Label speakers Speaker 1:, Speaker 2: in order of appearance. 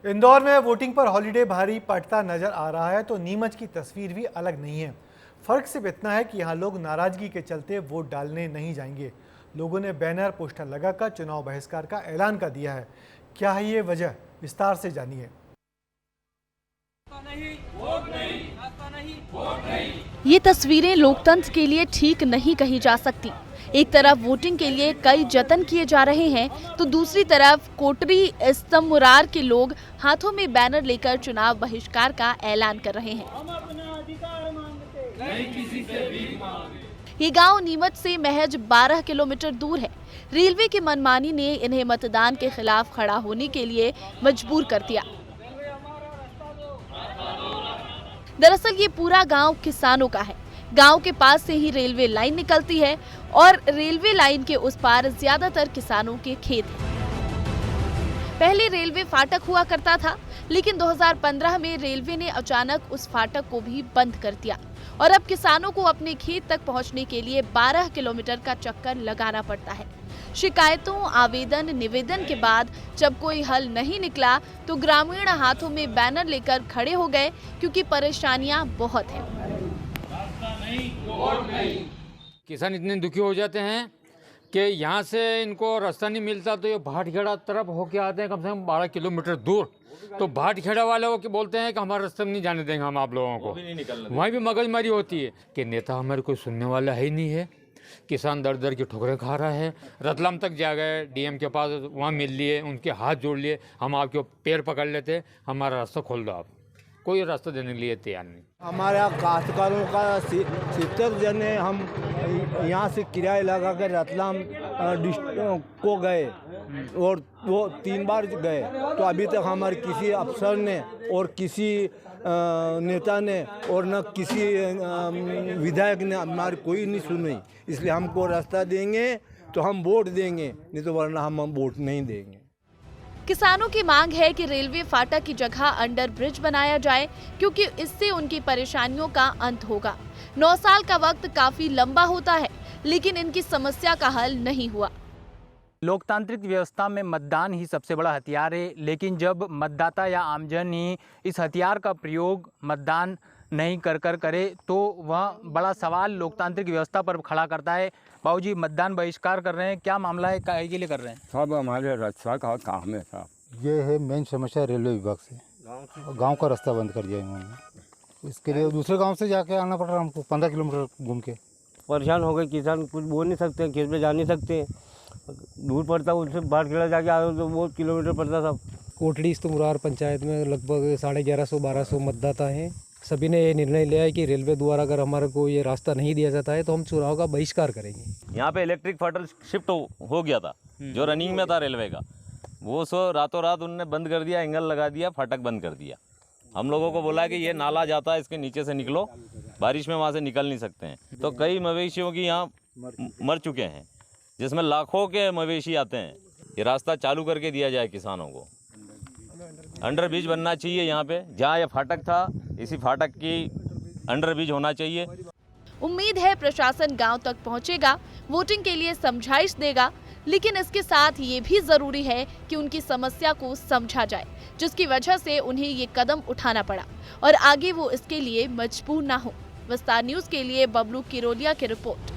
Speaker 1: इंदौर में वोटिंग पर हॉलीडे भारी पड़ता नजर आ रहा है तो नीमच की तस्वीर भी अलग नहीं है। फर्क सिर्फ इतना है कि यहाँ लोग नाराजगी के चलते वोट डालने नहीं जाएंगे। लोगों ने बैनर पोस्टर लगाकर चुनाव बहिष्कार का ऐलान कर दिया है। क्या है ये वजह, विस्तार से जानिए।
Speaker 2: ये तस्वीरें लोकतंत्र के लिए ठीक नहीं कही जा सकती। एक तरफ वोटिंग के लिए कई जतन किए जा रहे हैं तो दूसरी तरफ कोटरी इस्तमुरार के लोग हाथों में बैनर लेकर चुनाव बहिष्कार का ऐलान कर रहे हैं। ये गांव नीमच से महज 12 किलोमीटर दूर है। रेलवे की मनमानी ने इन्हें मतदान के खिलाफ खड़ा होने के लिए मजबूर कर दिया। दरअसल ये पूरा गांव किसानों का है। गांव के पास से ही रेलवे लाइन निकलती है और रेलवे लाइन के उस पार ज्यादातर किसानों के खेत हैं। पहले रेलवे फाटक हुआ करता था, लेकिन 2015 में रेलवे ने अचानक उस फाटक को भी बंद कर दिया और अब किसानों को अपने खेत तक पहुंचने के लिए 12 किलोमीटर का चक्कर लगाना पड़ता है। शिकायतों, आवेदन, निवेदन के बाद जब कोई हल नहीं निकला तो ग्रामीण हाथों में बैनर लेकर खड़े हो गए क्योंकि परेशानियां बहुत हैं।
Speaker 3: किसान इतने दुखी हो जाते हैं कि यहाँ से इनको रास्ता नहीं मिलता तो ये भाटखेड़ा तरफ होके आते हैं, कम से कम 12 किलोमीटर दूर। तो भाटखेड़ा वाले वो बोलते हैं कि हमारा रास्ता नहीं जाने देंगे हम आप लोगों को। वहीं भी मगजमारी होती है कि नेता हमारे कोई सुनने वाला है ही नहीं है। किसान दर दर की ठोकरें खा रहा है। रतलाम तक जा गए डीएम के पास, वहाँ मिल लिए, उनके हाथ जोड़ लिए, हम आपके पैर पकड़ लेते, हमारा रास्ता खोल दो। आप कोई रास्ता देने के लिए तैयार नहीं।
Speaker 4: हमारे यहाँ काश्तकारों का 70 जने हम यहाँ से किराया लगा कर रतलाम को गए और वो 3 बार गए तो अभी तक हमारे किसी अफसर ने और किसी नेता ने और न किसी विधायक ने हमारी कोई नहीं सुनी। इसलिए हमको रास्ता देंगे तो हम वोट देंगे, नहीं तो वरना हम वोट नहीं देंगे।
Speaker 2: किसानों की मांग है कि रेलवे फाटक की जगह अंडर ब्रिज बनाया जाए क्योंकि इससे उनकी परेशानियों का अंत होगा। 9 साल का वक्त काफी लंबा होता है, लेकिन इनकी समस्या का हल नहीं हुआ।
Speaker 5: लोकतांत्रिक व्यवस्था में मतदान ही सबसे बड़ा हथियार है, लेकिन जब मतदाता या आमजन ही इस हथियार का प्रयोग मतदान नहीं कर करे तो वह बड़ा सवाल लोकतांत्रिक व्यवस्था पर खड़ा करता है। बाबूजी, मतदान बहिष्कार कर रहे हैं, क्या मामला है, काहे के लिए कर रहे हैं?
Speaker 6: सब हमारे रास्ता का काम है साहब।
Speaker 7: ये है मेन समस्या रेलवे विभाग से, गांव का रास्ता बंद कर दिया इन्होंने। इसके लिए दूसरे गांव से जाके आना पड़ रहा हमको, 15 किलोमीटर घूम के।
Speaker 4: परेशान हो गए किसान, कुछ बोल नहीं सकते, खेत में जा नहीं सकते, दूर पड़ता, उनसे भाटखेड़ा जाके आ तो बहुत किलोमीटर पड़ता था।
Speaker 8: कोटड़ी इस्तमुरार पंचायत में लगभग 1150-1200 मतदाता हैं। सभी ने ये निर्णय लिया है कि रेलवे द्वारा अगर हमारे को ये रास्ता नहीं दिया जाता है तो हम चुनाव का बहिष्कार करेंगे।
Speaker 9: यहाँ पे इलेक्ट्रिक फाटक शिफ्ट हो गया था जो रनिंग में था रेलवे का, वो रातों रात उनने बंद कर दिया, एंगल लगा दिया, फाटक बंद कर दिया। हम लोगों को बोला कि ये नाला जाता है, इसके नीचे से निकलो, बारिश में वहाँ से निकल नहीं सकते हैं। तो कई मवेशियों की यहाँ मर चुके हैं, जिसमें लाखों के मवेशी आते हैं। ये रास्ता चालू करके दिया जाए किसानों को। अंडर ब्रिज बनना चाहिए यहाँ पे, जहाँ ये फाटक था इसी फाटक की अंडर ब्रिज होना चाहिए।
Speaker 2: उम्मीद है प्रशासन गांव तक पहुंचेगा, वोटिंग के लिए समझाइश देगा, लेकिन इसके साथ ये भी जरूरी है कि उनकी समस्या को समझा जाए, जिसकी वजह से उन्हें ये कदम उठाना पड़ा और आगे वो इसके लिए मजबूर ना हो। विस्तार न्यूज के लिए बबलू किरोलिया की रिपोर्ट।